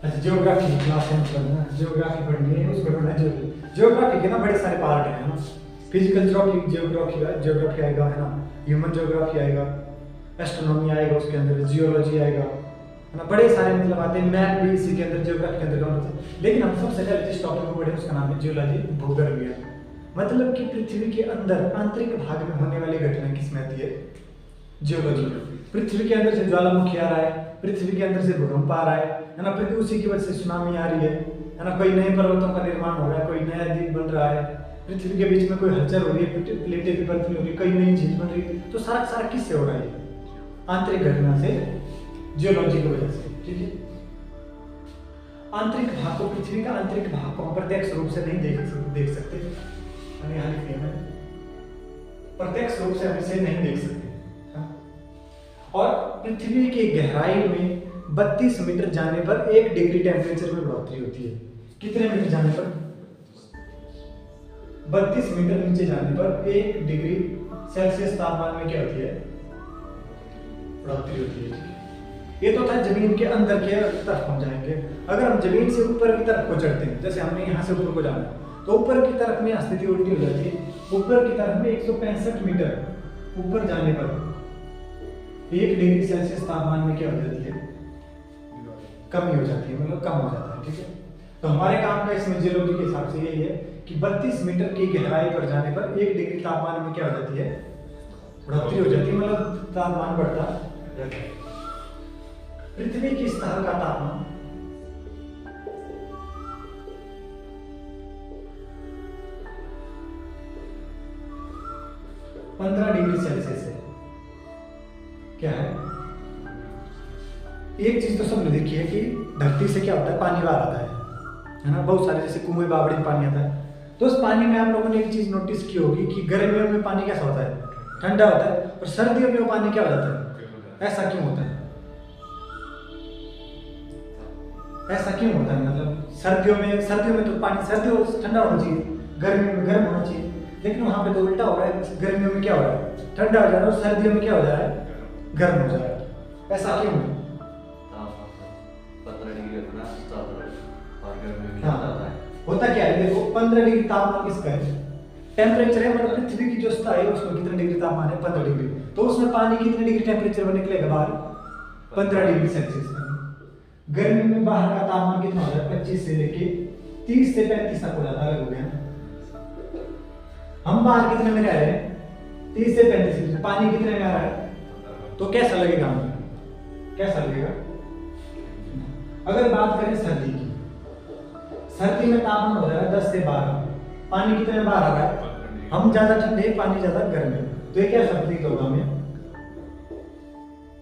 अच्छा जियोग्राफी की क्लास है मतलब ना, जियोग्राफी पढ़नी है उसमें पढ़ना है। जियोग्राफी के ना बड़े सारे पार्ट हैं ना, फिजिकल जियोग्राफी आएगा है ना, ह्यूमन जियोग्राफी आएगा, एस्ट्रोनॉमी आएगा, उसके अंदर जियोलॉजी आएगा है ना, बड़े सारे मतलब आते हैं। मैथ भी इसी के अंदर जियोग्राफी के अंदर काउंट होता है। लेकिन हम सबसे पहले जिस टॉपिक को पढ़े उसका नाम है जियोलॉजी, भूगर्भीय। मतलब कि पृथ्वी के अंदर आंतरिक भाग में होने वाली घटना किसमें आती है? जियोलॉजी। पृथ्वी के अंदर से ज्वालामुखी आ रहा है, पृथ्वी के अंदर से भूकंप आ रहा है ना, पृथ्वी उसी की वजह से सुनामी आ रही है ना, कोई नए पर्वतों का निर्माण हो रहा है, कोई नया द्वीप बन रहा है, पृथ्वी के बीच में कोई हलचल हो रही है, प्लेटें भी बदली हो रही है, कई नई झील बन रही है। तो सारा सारा किससे हो रहा है? आंतरिक घटना से, जियोलॉजी की वजह से। ठीक है, आंतरिक भाग को, पृथ्वी का आंतरिक भाग को हम प्रत्यक्ष रूप से नहीं देख सकते, प्रत्यक्ष रूप से हम इसे नहीं देख सकते। और पृथ्वी की गहराई में 32 मीटर जाने पर 1 डिग्री टेम्परेचर में बढ़ोतरी होती है। कितने मीटर जाने पर? 32 मीटर नीचे जाने पर 1 डिग्री सेल्सियस तापमान में क्या होती है? बढ़ोतरी होती है। ये तो था जमीन के अंदर के तरफ हम जाएंगे। अगर हम जमीन से ऊपर की तरफ को चढ़ते हैं, जैसे हमने यहाँ से ऊपर को जाना है, तो ऊपर की तरफ में स्थिति उल्टी हो जाती है। ऊपर की तरफ में 165 मीटर ऊपर जाने पर 1 डिग्री सेल्सियस तापमान में क्या हो जाती है? कमी हो जाती है, मतलब कम हो जाता है। ठीक है, तो हमारे काम का इसमें जियोलॉजी के हिसाब से यही है कि 32 मीटर की गहराई पर जाने पर 1 डिग्री तापमान में क्या हो जाती है? बढ़ोतरी हो जाती है, मतलब तापमान बढ़ता रहता है। पृथ्वी की सतह का तापमान 15 डिग्री सेल्सियस है। क्या है? एक चीज तो सबने देखी है कि धरती से क्या होता है, पानी बाहर आता है ना, बहुत सारे जैसे कुएं बावड़ी में पानी आता है। तो उस पानी में आप लोगों ने एक चीज नोटिस की होगी कि गर्मियों में पानी कैसा होता है? ठंडा होता है, और सर्दियों में वो पानी क्या हो जाता है? ऐसा क्यों होता है? ऐसा क्यों होता है? मतलब सर्दियों में तो पानी सर्दियों ठंडा होना चाहिए, गर्मियों में गर्म होना चाहिए, लेकिन वहां पे तो उल्टा हो रहा है। गर्मियों में क्या हो रहा है? ठंडा हो जा रहा है, और सर्दियों में क्या हो जा रहा है? गर्म हो जा रहा है। ऐसा क्यों है? हाँ, होता क्या है? देखो 15 डिग्री तापमान किसका है? टेम्परेचर है, मतलब पृथ्वी की जो सतह है उसमें कितने डिग्री तापमान है? 15 डिग्री। तो उसमें पानी कितने डिग्री टेम्परेचर में निकलेगा बाहर? 15 डिग्री सेल्सियस। गर्मी में बाहर का तापमान कितना हो जाता है? 25 से लेके 30 से 35 तक हो जाता है। अलग हो गया। हम बाहर कितने में रह रहे हैं? 30 से 35। पानी कितने में आ रहा है? तो कैसा लगेगा हमें? कैसा लगेगा? अगर बात करें सर्दी की, सर्दी में तापमान हो जाएगा 10 से 12। पानी कितने में बाहर आ रहा है? हम ज्यादा ठंडे, पानी ज्यादा गर्म है। तो ये क्या प्रतीत होगा हमें?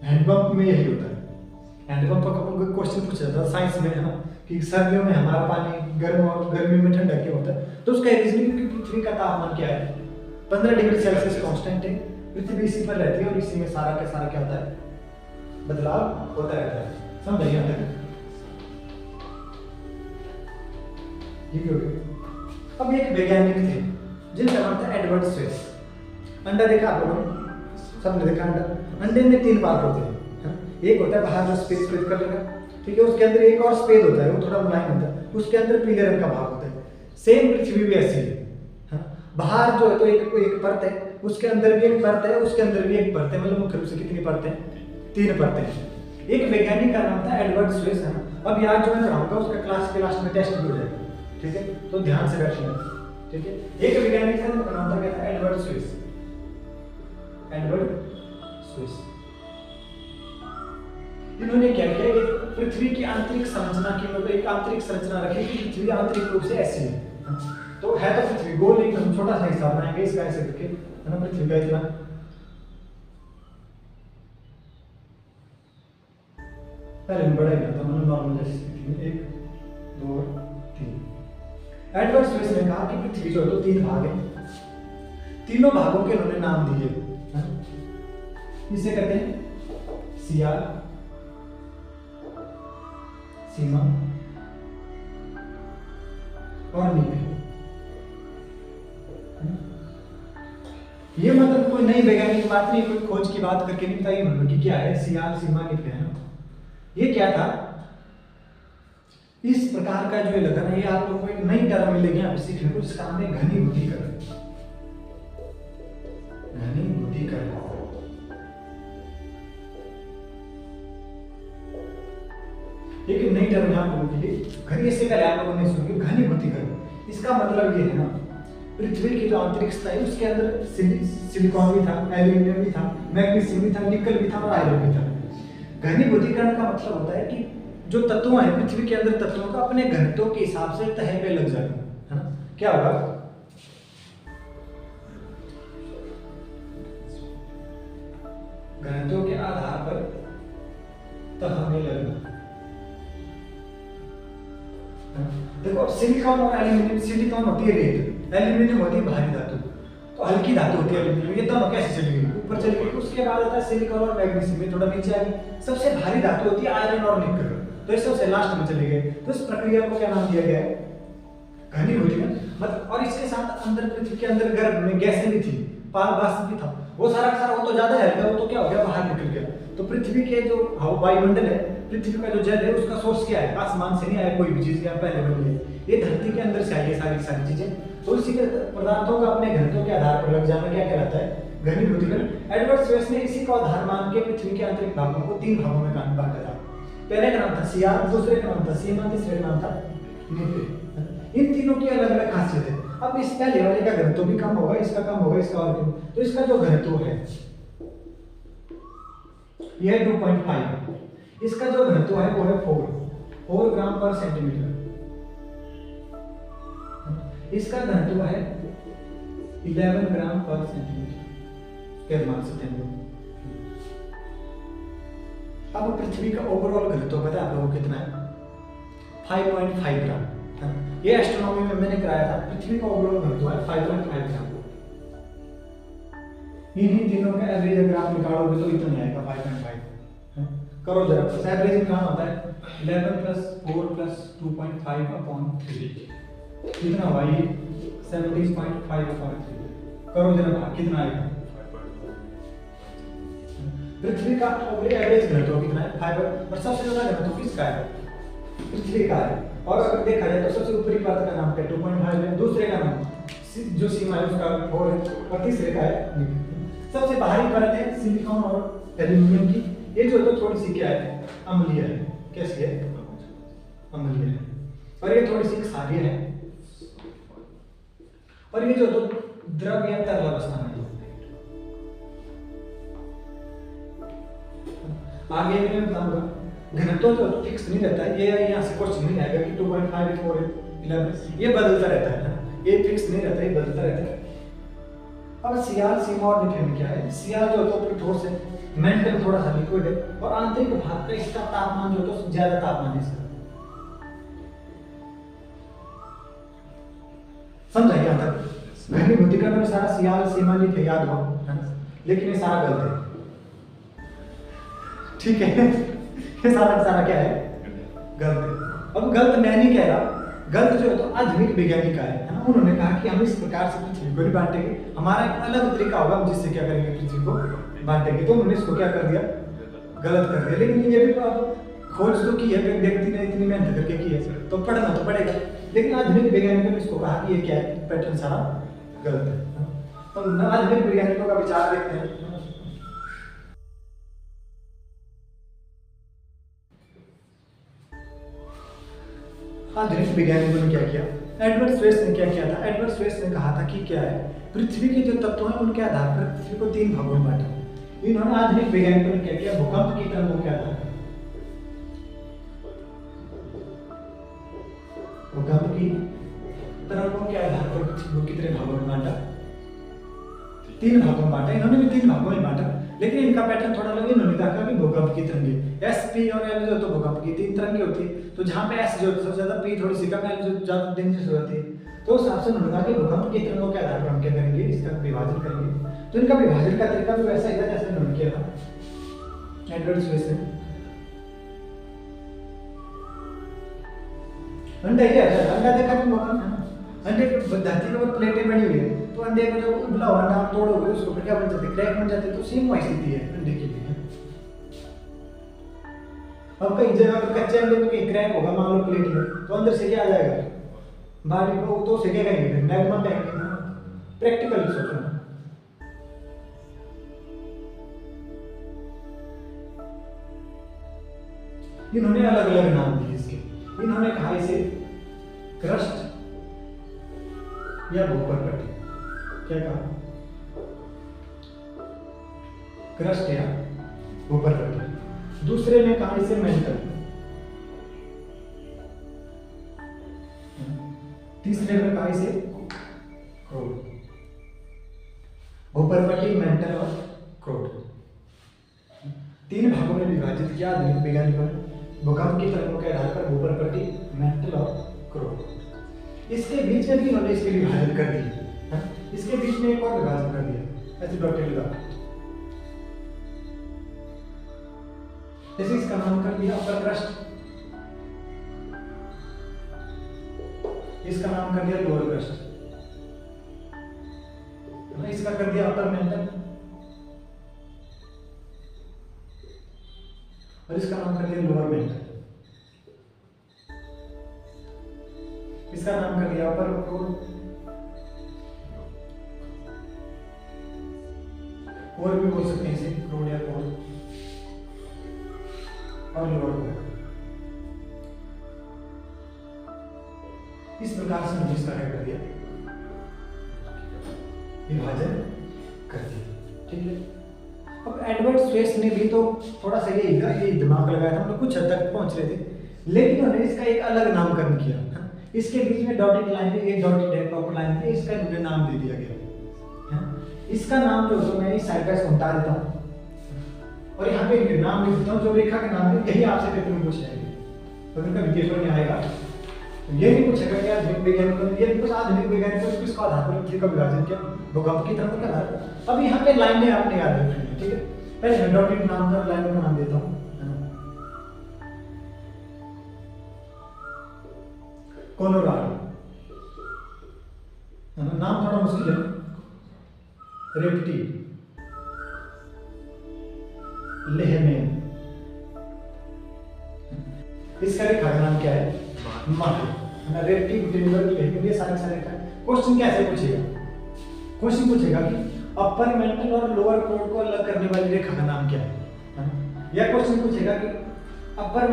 हैंडपंप में यही होता है। हैंडपंप का कोई क्वेश्चन पूछा जाता है साइंस में, है ना, कि सर्दियों में हमारा पानी गर्म और गर्मियों में ठंडा क्यों होता है? तो उसका रीजनिंग क्योंकि पृथ्वी का तापमान क्या है? 15 डिग्री सेल्सियस कांस्टेंट है। पृथ्वी इसी पर रहती है और इसी में सारा का सारा क्या होता है? बदलाव होता रहता है। समझ आइए यहाँ तक? अब एक वैज्ञानिक थे जिनका नाम था एडवर्ड स्वेस। अंडा देखा आप लोगों ने? सबने देखा अंडा। अंडे में 3 पार्ट होते हैं। एक होता है बाहर जो स्पेस कलर का, ठीक है, उसके अंदर एक और स्पेस होता है, वो थोड़ा मुलायम होता है, उसके अंदर पीले रंग का भाग होता है। सेम पृथ्वी भी ऐसी है। बाहर जो है तो एक परत है, उसके अंदर भी एक परत है, उसके अंदर भी एक परत है। मतलब मुख्य रूप से कितनी परतें? 3 परतें। एक वैज्ञानिक का नाम था एडवर्ड स्वेस, है ना। अब यार जो मैं पढ़ाऊंगा उसका क्लास के लास्ट में टेस्ट भी हो जाएगा, ठीक है, तो ध्यान से बैठिए, ठीक है। एक वैज्ञानिक है जिनका नाम था क्या था? Edward Suez. Edward Suez. इन्होंने क्या किया कि पृथ्वी की आंतरिक संरचना की, मतलब एक आंतरिक संरचना रखी कि पृथ्वी आंतरिक रूप से ऐसी है। तो है तो पृथ्वी गोल, लेकिन हम छोटा सा हिस्सा बनाएंगे इसका ऐसे करके, है ना, पृथ्वी का इतना। पहले में बड़ा ही था, मतलब नॉर्मल जैसी स्थिति में 1 2 3। एडवर्ड स्वेस ने कहा कि पृथ्वी जो है तो 3 भाग है, तीनों भागों के उन्होंने नाम दिए। इसे कहते हैं सियाल, सीमा और नीपे। ये मतलब कोई नई वैज्ञानिक बात नहीं, कोई खोज की बात करके नहीं बताई उन्होंने कि क्या है सियाल, सीमा, नीपे, है ना। ये क्या था? इस प्रकार का जो ये लगा ना, ये आप लोग को एक नई टर्म मिलेगी यहाँ पे सीखने को, जिसका नाम है घनीभूतीकरण। घनीभूतीकरण एक नई टर्म यहाँ पे मिली। घनी इससे पहले आप लोगों ने सुनी घनीभूतीकरण। इसका मतलब ये है ना, पृथ्वी की जो आंतरिकता है उसके अंदर सिलिकॉन भी था, एल्यूमिनियम भी था, मैग्नीशियम भी था, निकल भी था और आयरन भी था। घनीभूतीकरण का मतलब होता है कि जो तत्व है पृथ्वी के अंदर, तत्वों का अपने घनत्व के हिसाब से तह पे लग जाना, है ना। क्या होगा, घनत्व के आधार पर तह में लगना। देखो सिलिकॉन और एल्यूमिनियम, सिलिकॉन होती है रेत, एल्यूमिनियम होती है भारी धातु, तो हल्की धातु होती है एल्यूमिनियम। ये दोनों कैसे चली गई, ऊपर चली गई। उसके बाद आता है सिलिकॉन और मैग्नीशियम, ये थोड़ा नीचे आ गई। सबसे भारी धातु होती है आयरन और निकल, तो ये सबसे लास्ट में चले गए। तो इस प्रक्रिया को क्या नाम दिया गया है, घनीभूतीकरण। मतलब और इसके साथ अंदर पृथ्वी के अंदर गर्भ में गैसें भी थी, वाष्प भी था, वो सारा का सारा वो तो ज्यादा है, वो तो क्या हो गया, बाहर निकल गया। तो पृथ्वी के जो वायुमंडल है, पृथ्वी का जो जल है, उसका सोर्स क्या है, आसमान से नहीं आया कोई भी चीज, यहाँ पहले बनी है, ये धरती के अंदर से आई है सारी सारी चीजें। तो इसी के पदार्थों का अपने घनत्व के आधार पर लग जाना क्या कहलाता है, घनीभूतीकरण। एडवर्ड स्वेस ने इसी को आधार मान के पृथ्वी के आंतरिक भागों को 3 भागों में बांटा था। पहले का नाम था सियार, दूसरे का नाम था सीमा, तीसरे का नाम था न्यूक्लियर। इन तीनों की अलग अलग खासियत है। अब इस पहले वाले का घनत्व भी कम होगा, इसका कम होगा, इसका और कम। तो इसका जो घनत्व है यह 2.5, इसका जो घनत्व है वो है 4 ग्राम पर सेंटीमीटर। इसका घनत्व है 11 ग्राम पर सेंटीमीटर के मान सकते हैं। अब पृथ्वी का ओवरऑल घनत्व पता है आप लोगों को कितना है, 5.5 ग्राम। ये एस्ट्रोनॉमी में मैंने कराया था, पृथ्वी का ओवरऑल घनत्व है 5.5 ग्राम। इन्हीं तीनों का एवरेज अगर आप निकालोगे तो इतना आएगा 5.5। करो जरा, तो एवरेज कहाँ होता है 11 + 4 + 2.5/3 कितना हुआ, ये 70.5/3। करो जरा कितना आएगा, पृथ्वी का एवरेज घनत्व कितना है 5, और सबसे ज्यादा घनत्व किसका है, पृथ्वी का है। और अगर देखा जाए तो सबसे ऊपरी परत का नाम क्या 2.5 है, दूसरे का नाम जो सीमा है उसका 4 है, और तीसरे का है। सबसे बाहरी परत है सिलिकॉन और एल्यूमिनियम की। ये जो तो थोड़ी सी क्या है, अम्लीय है। कैसी है, अम्लीय है। और ये थोड़ी सी क्षारीय है। और ये जो तो द्रव या तरल अवस्था में। आगे मैं बताऊंगा, घनत्व जो फिक्स नहीं रहता है, ये यहाँ से क्वेश्चन नहीं आएगा कि 2.5 4 11, ये बदलता रहता है ना, ये फिक्स नहीं रहता, ये बदलता रहता है। अब सियाल, सीमा और न्यूक्लियर में क्या है, सियाल जो तो ठोस है, मेंटल थोड़ा सा लिक्विड है, और आंतरिक भाग का इसका तापमान जो तो ज्यादा तापमान है इसका। समझाइए यहाँ तक। घनीभूतीकरण में सारा सियाल, सीमा, न्यूक्लियर याद हो, है ना, लेकिन ये सारा गलत है। ठीक है, ये सारा क्या है, गलत है। अब गलत मैं नहीं कह रहा, गलत जो है तो आधुनिक वैज्ञानिक का है ना, उन्होंने कहा कि हम इस प्रकार से पृथ्वी को नहीं बांटेंगे, हमारा एक अलग तरीका होगा जिससे क्या करेंगे, पृथ्वी को बांटेंगे। तो उन्होंने इसको क्या कर दिया, गलत कर दिया। लेकिन ये भी तो आप खोज तो की है, व्यक्ति ने इतनी मेहनत करके की है, तो पढ़ना तो पड़ेगा। लेकिन आधुनिक वैज्ञानिकों ने इसको कहा कि ये क्या है, पैटर्न सारा गलत है। तो आधुनिक वैज्ञानिकों का विचार देखते हैं। आधुनिक वैज्ञानिकों ने क्या किया, एडवर्ड स्वेस ने क्या किया था, एडवर्ड स्वेस ने कहा था कि क्या है, पृथ्वी के जो तत्व हैं उनके आधार पर पृथ्वी को 3 भागों में बांटा। इन्होंने आधुनिक वैज्ञानिकों ने क्या किया, भूकंप की तरंगों के आधार पर, भूकंप की तरंगों के आधार पर पृथ्वी को कितने भागों में बांटा, 3 भागों में बांटा। इन्होंने भी 3 भागों में बांटा, लेकिन इनका पैटर्न थोड़ा अलग है। इन्होंने कहा कि भूकंप की तरंगे एस, पी और एल जो तो भूकंप की 3 तरंगे होती है। तो जहाँ पे एस जो सबसे ज्यादा, पी थोड़ी सी कम, एल जो ज्यादा डेंजरस होती है, तो उस हिसाब से उन्होंने कहा कि भूकंप की तरंगों के आधार पर हम क्या करेंगे, इसका विभाजन करेंगे। तो इनका विभाजन का तरीका भी वैसा ही था जैसे उन्होंने किया था एडवर्ड स्वेस ने। अंडा क्या है, अंडा देखा तुम भगवान है ना, अंडे के धरती के ऊपर प्लेटें बनी हुई है, तो अंडे को जब उबला हुआ अंडा तोड़ोगे उसको फिर क्या बन जाते हैं, क्रैक बन जाते हैं। तो सेम वही स्थिति है अंडे के लिए। अब कई जगह पर कच्चे अंडे में कहीं क्रैक होगा, मान लो प्लेट में, तो अंदर से क्या आ जाएगा, बाहर को तो से क्या कहेंगे, मैग्मा कहेंगे ना। प्रैक्टिकली सोचो ना, इन्होंने अलग अलग नाम दिए इसके। इन्होंने कहा इसे क्रस्ट या भूपरपट्टी, क्या कहा, क्रस्ट या भूपरपट्टी। दूसरे ने कहा इसे मेंटल, तीसरे में कहा इसे क्रोड। भूपरपट्टी, मेंटल और क्रोड, तीन भागों में विभाजित किया आधुनिक वैज्ञानिकों ने भूकंप की तरंगों के आधार पर भूपरपट्टी, मेंटल और क्रोड। इसके बीच में भी इन्होंने इसके विभाजन कर दिया, इसके बीच में एक और विभाजन कर दिया, ऐसे डॉक्टर लिखा, जैसे इसका नाम कर दिया अपर क्रस्ट, इसका नाम कर दिया लोअर क्रस्ट, इसका कर दिया अपर मेंटल, और इसका नाम कर दिया लोअर मेंटल, इसका नाम कर दिया अपर क्रोड, और भी बोल सकते हैं इसे क्रोड या क्रोड, और लोअर क्रोड। इस प्रकार से हमने इसका क्या कर दिया, विभाजन कर दिया, ठीक है। अब एडवर्ड स्वेस ने भी तो थोड़ा सा ये दिमाग लगाया था, मतलब कुछ हद तक पहुंच रहे थे, लेकिन उन्होंने इसका एक अलग नामकरण किया। इसके बीच में डॉटेड लाइन पे, एक डॉटेड प्रॉपर लाइन पे इसका उन्हें नाम दे दिया गया। इसका नाम जो है मैं इस साइड का बता देता हूँ, और यहाँ पे नाम लिख देता हूँ, जो रेखा के नाम है, यही आपसे पेपर में पूछ जाएंगे, तो उनका पेपर में आएगा। ये नहीं पूछेगा कि आधुनिक वैज्ञानिकों ने, ये कुछ आधुनिक वैज्ञानिकों ने किसका आधार पर पृथ्वी का विभाजन किया, भूकंप की तरफ का आधार। अब यहाँ पे लाइनें आपने याद रखनी है, ठीक है। पहले मैं डॉटेड नाम का लाइन का नाम देता हूँ, कोलोराडो, नाम थोड़ा मुश्किल है, रेप्टी, लेहमेन, इसका रेखा का नाम क्या है, माह, रेप्टी, गुटेनबर्ग, लेहमेन, ये सारे क्वेश्चन कैसे पूछेगा, क्वेश्चन पूछेगा कि अपर मेंटल और लोअर क्रोड को अलग करने वाली रेखा का नाम क्या है, या क्वेश्चन पूछेगा कि अपर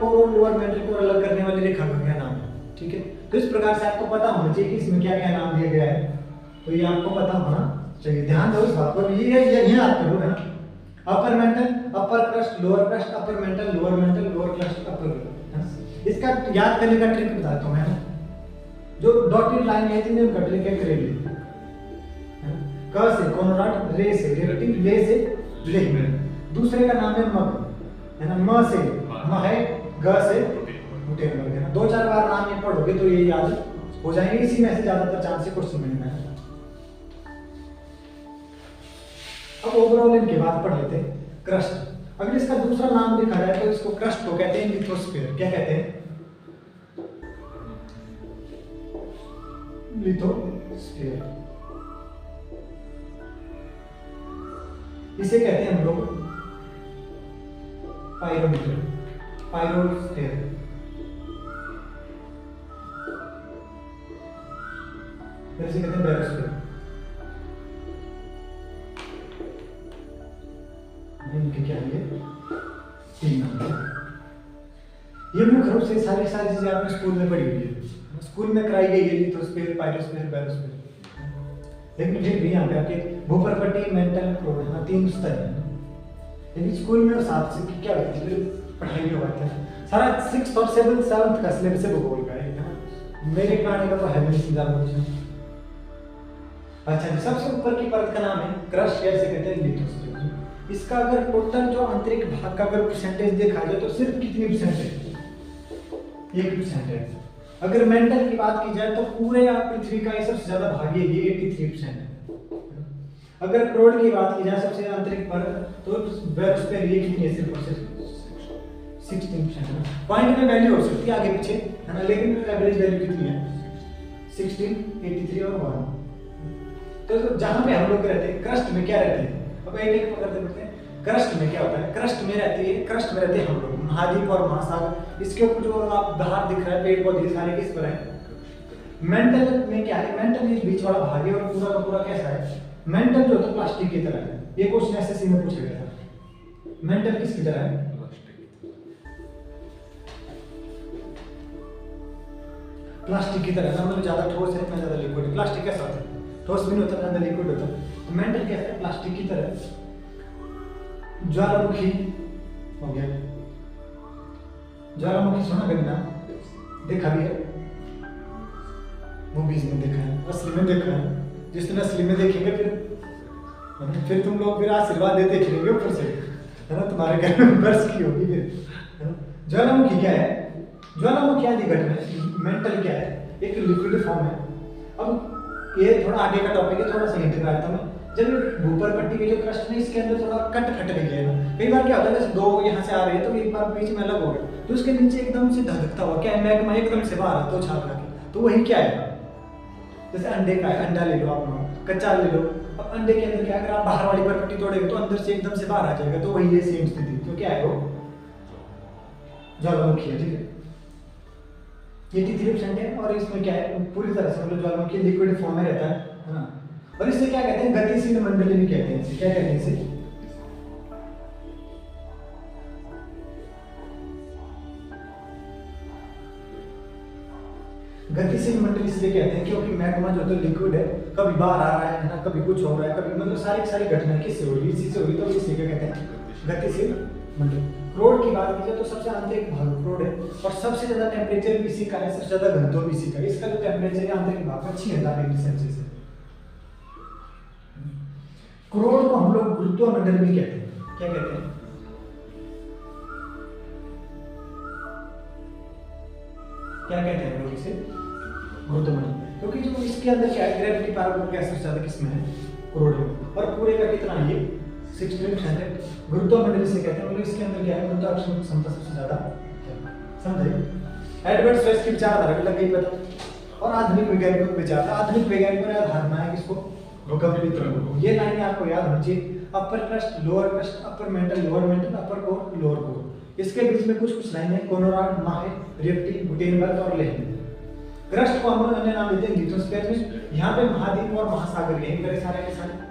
कोर और लोअर मेंटल को अलग करने वाली रेखा का क्या नाम है, ठीक है। तो इस प्रकार से आपको पता होना चाहिए कि इसमें क्या क्या नाम दिया गया है, तो ये आपको पता होना चाहिए, ध्यान दो इस बात पर। ये याद करो है ना, upper mantle, upper crust, lower crust, upper mantle, lower crust, upper. इसका याद करने का ट्रिक बताता हूँ मैं, जो डॉटेड लाइन है जिन्हें उनका ट्रिक है करेंगे, क से कोलोराडो, रे से रेप्टी, ले से लेहमेन। दूसरे का नाम है मग, है ना, म से म है, ग से गुटेनबर्ग, है ना। 2-4 बार नाम ये पढ़ोगे तो ये याद हो जाएंगे, इसी में से ज्यादातर चांस है क्वेश्चन मिलने में। अब ओवरऑल इनके बाद पढ़ लेते हैं क्रस्ट। अगर इसका दूसरा नाम लिखा जाए तो इसको क्रस्ट को कहते हैं लिथोस्फीयर। क्या कहते हैं, लिथोस्फीयर। इसे कहते हैं हम लोग पायरोमीटर, पायरोस्फीयर। इसे कहते हैं बैरोस्फीयर। इनके क्या है, तीन नाम। ये मुख्य रूप से सारी चीजें आपने स्कूल में पढ़ी हुई है, स्कूल में कराई गई है, लिथोस्फीयर, पायरोस्फीयर, बैरोस्फीयर। लेकिन फिर भी यहाँ पे आपके भूपरपट्टी, मेंटल, क्रोड, हाँ 3 स्तर है। लेकिन स्कूल में 7 से क्या होती है पढ़ाई हुआ था, सारा 6th और 7th का सिलेबस से भूगोल का है। मेरे पढ़ाने का तो है नहीं सीधा कुछ। अच्छा, सबसे ऊपर की परत का नाम है क्रस्ट, या इसे कहते हैं लिथोस्फीयर। इसका अगर टोटल जो आंतरिक भाग का अगर परसेंटेज देखा जाए तो सिर्फ कितनी परसेंट है, 1% है। अगर मेंटल की बात की जाए तो पूरे पृथ्वी का ये सबसे ज्यादा भाग ये 83% है। अगर क्रोड की बात की जाए सबसे आंतरिक परत, तो बैरोस्फीयर ये कितनी है, सिर्फ 16% है। पॉइंट में वैल्यू हो सकती है आगे पीछे, है ना, लेकिन एवरेज वैल्यू कितनी है, 16, 83 और 1। तो जहां पे हम लोग रहते हैं क्रस्ट में क्या रहते हैं, अब एक पकड़ते हैं। क्रस्ट में क्या होता है, क्रस्ट में रहते हैं हम लोग, महाद्वीप और महासागर। इसके ऊपर जो आप बाहर दिख रहा है पेड़ पौधे सारे किस पर है? मेंटल में क्या है, मेंटल ये बीच वाला भाग है और पूरा का पूरा कैसा है, मेंटल जो होता है प्लास्टिक की तरह है। ये क्वेश्चन एसएससी में पूछा गया था, मेंटल किसकी तरह है? प्लास्टिक की तरह ना, मतलब ज्यादा ठोस है ना ज्यादा लिक्विड है। प्लास्टिक कैसा होता है, ठोस भी नहीं होता ज्यादा लिक्विड होता है। तो मेंटल कैसा है, प्लास्टिक की तरह। ज्वालामुखी हो गया, ज्वालामुखी सुना कभी ना, देखा भी है, मूवीज में देखा है, असली में देखा है। जिस दिन असली में देखेंगे फिर तुम लोग फिर आशीर्वाद देते फिरेंगे ऊपर से, है ना, तुम्हारे घर में बरस की होगी फिर। ज्वालामुखी क्या है, ज्वालामुखी आदि घटना है। मेंटल क्या है, एक लिक्विड फॉर्म है। अब ये थोड़ा आगे का टॉपिक है, थोड़ा सा हिंट करता हूं। जब भूपर पट्टी के जो क्रस्ट है इसके अंदर थोड़ा कट गया है। कई बार क्या होता है जैसे दो यहाँ से आ रहे हैं तो एक बार बीच में अलग हो गया, तो उसके नीचे एकदम से धधकता हुआ क्या है, मैग्मा एकदम से बाहर आता है छाप लगे, तो वही क्या है, जैसे अंडे का है, अंडा ले लो आप लोग, कच्चा ले लो। अब अंडे के अंदर क्या है, अगर आप बाहर वाली पर पट्टी तोड़ेंगे तो अंदर से एकदम से बाहर आ जाएगा, तो वही है सेम स्थिति। तो क्या है वो, ज्वालामुखी है, ठीक है। ये T3% है और इसमें क्या है, पूरी तरह से मतलब ज्वालामुखी लिक्विड फॉर्म में रहता है ना। और इसे क्या कहते हैं, गतिशील मंडली भी कहते हैं। इसे क्या कहते हैं, इसे गतिशील मंडली इसलिए कहते हैं क्योंकि मैग्मा जो तो लिक्विड है, कभी बाहर आ रहा है ना, कभी कुछ हो रहा है, कभी मतलब सारी घटनाएं किससे हो रही है, इसी से हो रही है, तो इसे क्या कहते हैं, गतिशील मंडली। क्रोड की बात की जाए तो सबसे आंतरिक भाग क्रोड है और सबसे ज्यादा टेम्परेचर भी इसी का है, सबसे ज्यादा घनत्व भी इसी का। इसका जो टेम्परेचर है आंतरिक भाग का 6000 डिग्री सेल्सियस है। क्रोड को हम लोग गुरुत्व मंडल भी कहते हैं। क्या कहते हैं, क्या कहते हैं लोग इसे, गुरुत्व मंडल, क्योंकि जो इसके अंदर क्या है, ग्रेविटी पावर का सबसे ज्यादा किसमें है, क्रोड में। और पूरे का कितना है, ये 16% है। गुरुत्व मंडल से कहते हैं, मतलब इसके अंदर क्या है, गुरुत्वाकर्षण क्षमता सबसे ज्यादा समझे। एडवर्ड स्वेस की विचारधारा भी लग गई पता। और आधुनिक वैज्ञानिकों की विचारधारा, आधुनिक वैज्ञानिकों ने धारणा है किसको, भूकंपीय तरंगों को। ये लाइनें आपको याद होनी चाहिए, upper crust, lower crust, upper mantle, lower mantle, upper core, lower core. इसके बीच में कुछ लाइनें, कोनोराड, माहे, रिप्टी, गुटेनबर्ग और लेहन। क्रस्ट को हम लोग अन्य नाम देते हैं लिथोस्फीयर में। यहाँ पे महाद्वीप और महासागर यहीं पर सारे के सारे।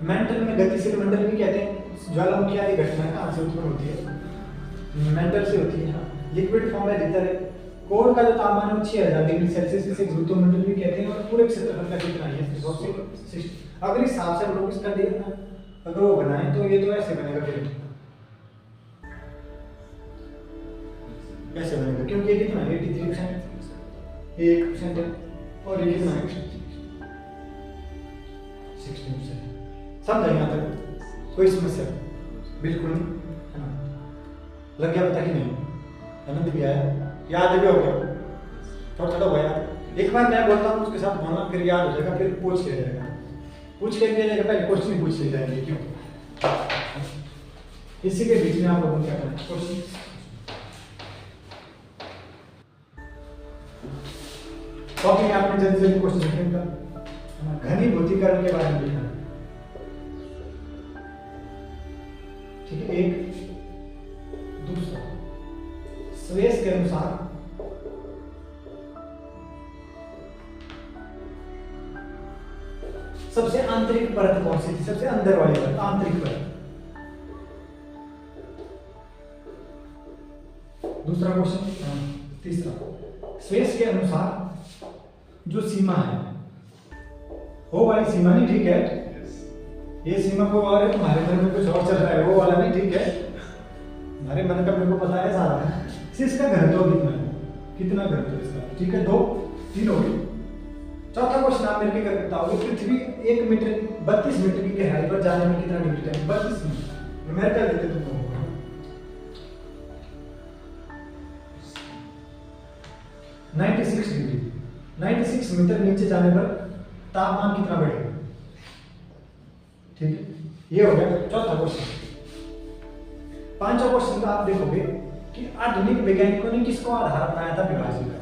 मेंटल में गतिशील मंडल भी कहते हैं। ज्वालामुखी आदि घटनाएं कहाँ से उत्पन्न होती है, मेंटल से होती है। लिक्विड फॉर्म में भीतर है। कोर का जो तापमान है 6000 डिग्री सेल्सियस, इसे गुरुत्व मंडल भी कहते हैं। और पूरे क्षेत्रफल का कितना है, अगर इस हिसाब से हम लोग इसका देखना, अगर वो बनाए तो ये तो ऐसे बनेगा, फिर ऐसे बनेगा, क्योंकि ये कितना है, 83%, 1% है, और ये कितना है, 16%। समझ यहाँ तक कोई समस्या बिल्कुल नहीं, है ना। लग गया पता कि नहीं, आनंद भी आया, याद भी हो गया, थोड़ा थोड़ा हो याद। एक बार मैं बोलता हूँ उसके साथ बोलना, फिर याद हो जाएगा, फिर पूछ लिया जाएगा, पूछ ले लिया जाएगा, पहले क्वेश्चन पूछ ले जाएंगे। क्यों, इसी के बीच में आप लोगों को क्या करना है, क्वेश्चन। कॉपी में आपने जल्दी जल्दी क्वेश्चन लिखने का, घनीभूतीकरण के बारे में लिखना, ठीक है। एक दूसरा, स्वेस के अनुसार सबसे आंतरिक परत कौन सी थी, सबसे अंदर वाली परत, आंतरिक परत। दूसरा क्वेश्चन, तीसरा, स्वेस के अनुसार जो सीमा है, वो वाली सीमा नहीं, ठीक है, ये सीमा को और है, तुम्हारे मन में कुछ और चल रहा है, वो वाला नहीं, ठीक है, हमारे मन का मेरे को पता है सारा है। इसका घनत्व कितना है, कितना घनत्व इसका, ठीक है, 2 3 हो गए। चौथा क्वेश्चन आप मिलकर कर बताओगे, पृथ्वी 1 मीटर 32 मीटर की गहराई पर जाने में कितना डिग्री टाइम, 32 मिनट, मैं कर देते तुमको, 96 डिग्री, 96 मीटर नीचे जाने पर तापमान कितना बढ़ेगा, ठीक है। ये हो गया चौथा क्वेश्चन। पांचवा क्वेश्चन का आप देखोगे कि आधुनिक वैज्ञानिकों ने किसको आधार अपनाया था विभाजन का।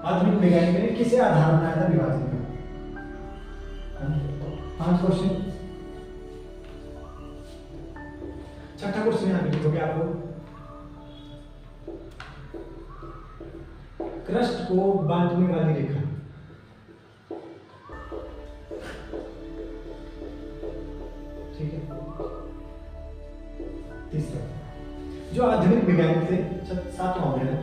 आधुनिक वैज्ञानिक ने किसे आधार बनाया था विभाजन का? 5 क्वेश्चन। छठा क्वेश्चन यहाँ पे लिखोगे आप लोग, क्रस्ट को बांटने वाली रेखा। ठीक है। तीसरा, जो आधुनिक वैज्ञानिक थे, 7वां हो गया।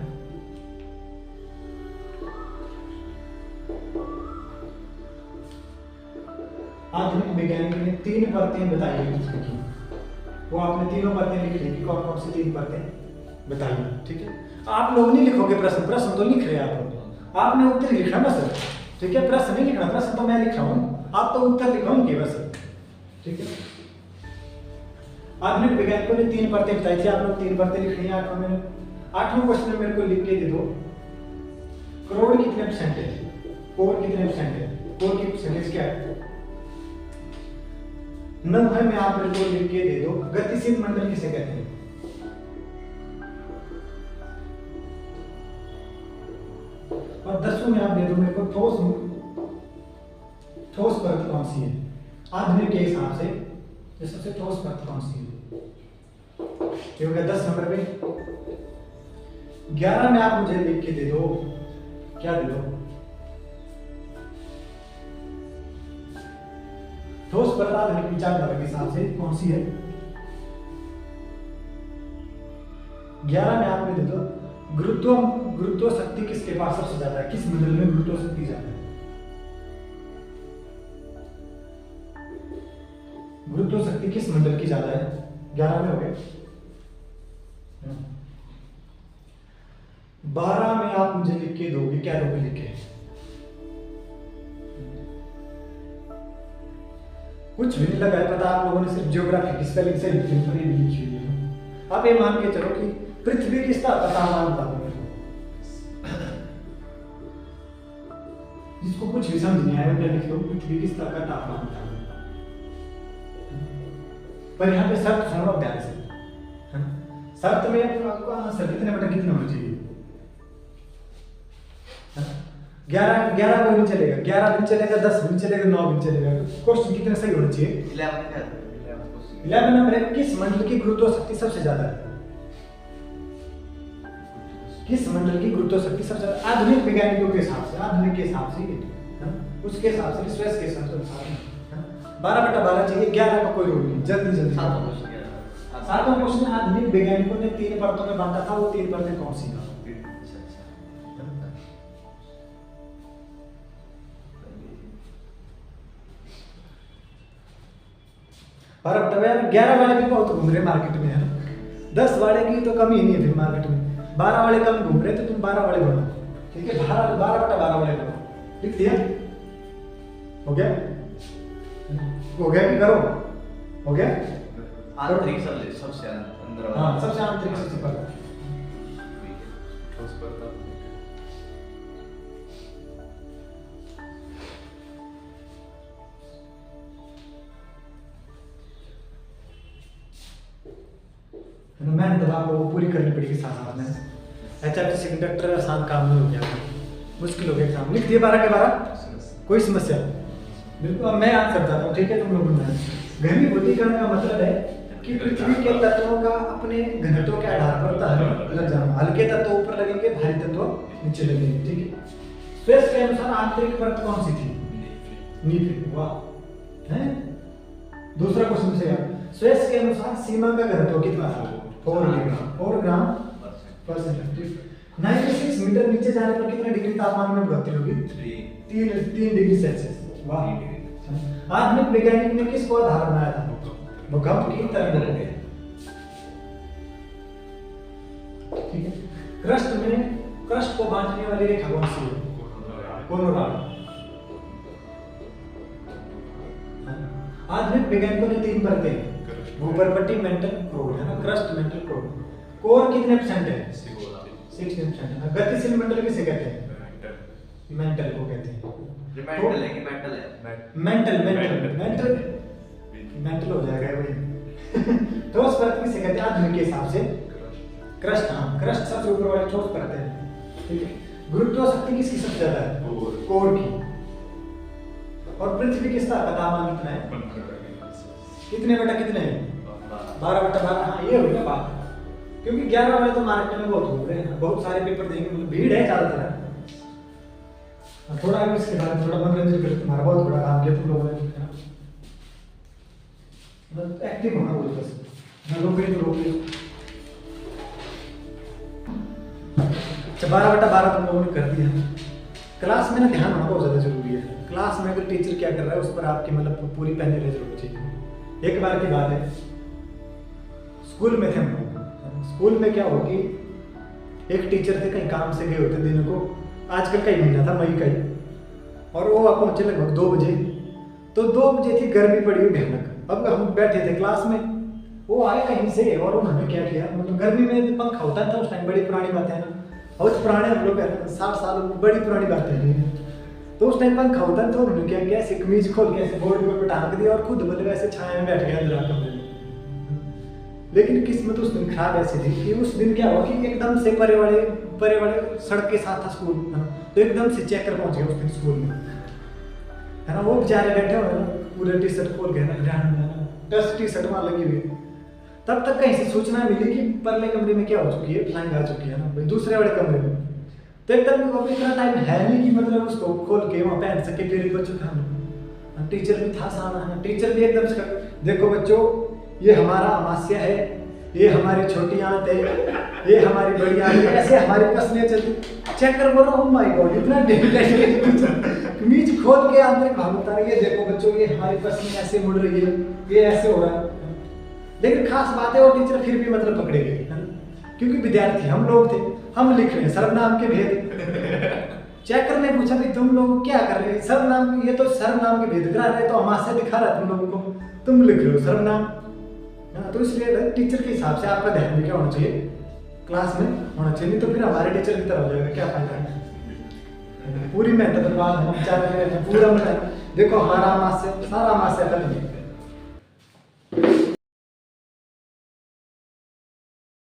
आधुनिक वैज्ञानिक ने 3 परतें बताई हैं पृथ्वी की। वो आपने तीनों परतें लिख ली, कौन कौन सी 3 परतें बताई। ठीक है। आप लोग नहीं लिखोगे प्रश्न, प्रश्न तो लिख रहे हैं आप लोग, आपने उत्तर लिखना बस। ठीक है, प्रश्न नहीं लिखना, प्रश्न तो मैं लिख रहा हूँ, आप तो उत्तर लिखोगे बस। ठीक है। आधुनिक वैज्ञानिकों ने 3 परतें बताई थी, आप लोग 3 परतें लिख रही हैं। 8वें क्वेश्चन में मेरे को लिख के दे दो, करोड़ कितने परसेंट है, कोर कितने परसेंट है, कोर की परसेंटेज क्या है। 9 में आप मेरे को लिख के दे दो, गतिशील मंडल किसे कहते हैं। और 10वें में आप दे दो मेरे को, ठोस परत कौन सी है आधुनिक के हिसाब से, ये सबसे ठोस परत कौन सी है। ये हो गया 10 नंबर पे। 11 में आप मुझे लिख के दे दो, क्या दे दो, ठोस परत आधुनिक विचारधारा के हिसाब से कौन सी है। 11 में आप मुझे दे दो, गुरुत्व शक्ति किसके पास सबसे ज्यादा है, किस मंडल में गुरुत्व शक्ति ज्यादा है। गुरुत्व शक्ति किस मंडल की ज्यादा है, 11 में हो गए। 12 में आप मुझे लिख के दोगे, क्या दोगे लिख के, कुछ भी नहीं लगा है पता, आप लोगों ने सिर्फ ज्योग्राफी की स्पेलिंग से लिखी हुई है। आप ये मान के चलो कि पृथ्वी की सतह का तापमान बता दो, जिसको कुछ भी समझ नहीं आया क्या लिख लो, पृथ्वी की सतह का तापमान बता दो। पर यहाँ पे शर्त सुनो ध्यान से, शर्त में आपको आंसर कितने बटा कितना होना चाहिए। 11 कोई नहीं चलेगा, 11 भी नहीं चलेगा, 10 भी नहीं चलेगा, 9 भी नहीं चलेगा। क्वेश्चन कितने सही होना चाहिए। 11 नंबर है, किस मंडल की गुरुत्व शक्ति सबसे ज्यादा है, किस मंडल की गुरुत्व शक्ति सबसे ज्यादा आधुनिक वैज्ञानिकों के हिसाब से, आधुनिक के हिसाब से, उसके हिसाब से, स्ट्रेस के हिसाब से 12/12 चाहिए, 11 का कोई रोल नहीं। जल्दी 7वां क्वेश्चन, आधुनिक वैज्ञानिकों ने 3 परतों में बांटा था, वो 3 परतें कौन सी थी। पर अब 11 वाले भी बहुत घूम रहे मार्केट में, है ना। 10 वाले की तो कमी नहीं है फिर मार्केट में, 12 वाले कम घूम रहे, तो तुम 12 वाले बनो। ठीक है, 12/12 वाले बनो। लिख दिया, हो गया, हो गया कि करो, हो गया। आंतरिक सबसे अंदर, हाँ सबसे आंतरिक सबसे पहले मेहनत आपको पूरी करनी पड़ेगी साथ साथ में। HRTC कंडक्टर आसान काम नहीं हो गया, मुश्किल हो गया एग्जाम। लिख दिए 12 के 12, कोई समस्या बिल्कुल। अब मैं आंसर बताता हूँ, ठीक है। तुम लोगों ने घनीभूतीकरण का मतलब है कि पृथ्वी के तत्वों का अपने घनत्व के आधार पर तार लग जाना। हल्के तत्व ऊपर लगेंगे, भारी तत्व नीचे लगेंगे, ठीक है। स्वेस के अनुसार आंतरिक परत कौन सी थी, नीचे। वाह, है। दूसरा क्वेश्चन से स्वेस के अनुसार सीमा का घनत्व कितना था, 4 ग्राम परसेंट। 96 मीटर नीचे जाने पर कितने डिग्री तापमान में बढ़ोतरी होगी, 3 डिग्री सेल्सियस। वाह। आधुनिक वैज्ञानिक ने किसको आधार बनाया था, भूकंप की तरंगों को, ठीक है। क्रस्ट को बांटने वाली रेखा कौन सी है, कोलोराडो। आधुनिक वैज्ञानिकों ने 3 परतें, भूपरपट्टी, मेंटल, क्रोड, है ना। क्रस्ट, मेंटल, क्रोड। कोर कितने परसेंट है, 60%। गतिशील मंडल किसे कहते हैं, मेंटल को कहते हैं। मेंटल है कि मेंटल है, मेंटल हो जाएगा वही। ठोस परत किसे कहते हैं आधुनिक के हिसाब से, क्रस्ट। हाँ, क्रस्ट सबसे ऊपर वाली ठोस परत है, ठीक है। गुरुत्व शक्ति किसकी सबसे ज्यादा है? कोर की। और पृथ्वी किस का तापमान कितना है? कितने बटा कितने है? 12/12। हाँ ये हो गया बात। क्योंकि 11 वाले तो मार्केट में बहुत हो रहे हैं, बहुत सारे पेपर देंगे, मतलब भीड़ है ज्यादातर। थोड़ा आगे इसके बारे में थोड़ा मनोरंजन कर, तुम्हारा बहुत बड़ा काम किया तुम लोगों ने, मतलब एक्टिव होना बोलते हैं, ना लोग तो रोक ले। अच्छा 12/12 तुम लोगों ने कर दिया। क्लास में ना ध्यान होना बहुत ज़्यादा जरूरी है। क्लास में अगर टीचर क्या कर रहा है उस पर आपकी मतलब पूरी पैनी नजर होनी चाहिए। एक बार की बात है, स्कूल में थे हम लोग। स्कूल में क्या हो कि एक टीचर थे, कहीं काम से गए होते दिन को, आजकल का ही महीना था, मई का ही, और वो आप पहुंचे लगभग 2 बजे। तो 2 बजे थी, गर्मी पड़ी हुई भयानक। अब हम बैठे थे क्लास में, वो आए कहीं से और उन्होंने क्या किया, मतलब गर्मी में पंखा होता था उस टाइम, बड़ी पुरानी बात है ना, बहुत पुराने हम लोग 60 साल, बड़ी पुरानी बात है। तो उस टाइम पंखा होता था, उन्होंने क्या किया, ऐसे कमीज खोल के ऐसे बोर्ड पे टांग दिया और खुद मतलब ऐसे छाया में बैठ गया अंदर कमरे में। लेकिन किस्मत उस दिन खराब ऐसी थी कि उस दिन क्या हुआ कि एकदम से परे वाले सड़क के साथ था स्कूल, है ना, तो एकदम से चेक कर पहुंच गया उस दिन स्कूल में, है ना। वो बेचारे बैठे हुए ना, पूरे टी शर्ट खोल के ना, ध्यान में डस्ट टी शर्ट वहाँ लगी हुई है। तब तक कहीं से सूचना मिली कि परले कमरे में क्या हो चुकी है, फ्लाइंग आ चुकी है ना भाई, दूसरे वाले कमरे में। तो एकदम अब इतना टाइम है नहीं कि मतलब उसको खोल के वहाँ पहन सके, फिर बच्चों का टीचर भी था सामने, टीचर भी एकदम से देखो बच्चों, ये हमारा अमावस्या है, ये हमारी छोटी आंत है, ये हमारी बड़ी आंत है, ऐसे हमारी कसने चलती। चेक कर बोलो, ओह माय गॉड, इतना कमीज खोल के आंतरिक भाग बता रही है, देखो बच्चों ये हमारी कसने ऐसे मुड़ रही है, ये ऐसे हो रहा है। लेकिन खास बात है वो टीचर फिर भी मतलब पकड़े गए, क्योंकि विद्यार्थी हम लोग थे, हम लिख रहे हैं सर्वनाम के भेद। चेकर ने पूछा कि तुम लोग क्या कर रहे हैं, सर्वनाम, ये तो सर्वनाम के भेद करा रहे, तो अमावस्या दिखा रहा है तुम लोगों को, तुम लिख रहे हो सर्वनाम। तो इसलिए टीचर के हिसाब से आपका ध्यान भी क्या होना चाहिए, क्लास में होना चाहिए, नहीं तो फिर हमारे टीचर की तरह हो जाएगा, क्या फायदा है। पूरी मेहनत बर्बाद है, बेचारे पूरा मतलब देखो हमारा अमावस्या, सारा अमावस्या कर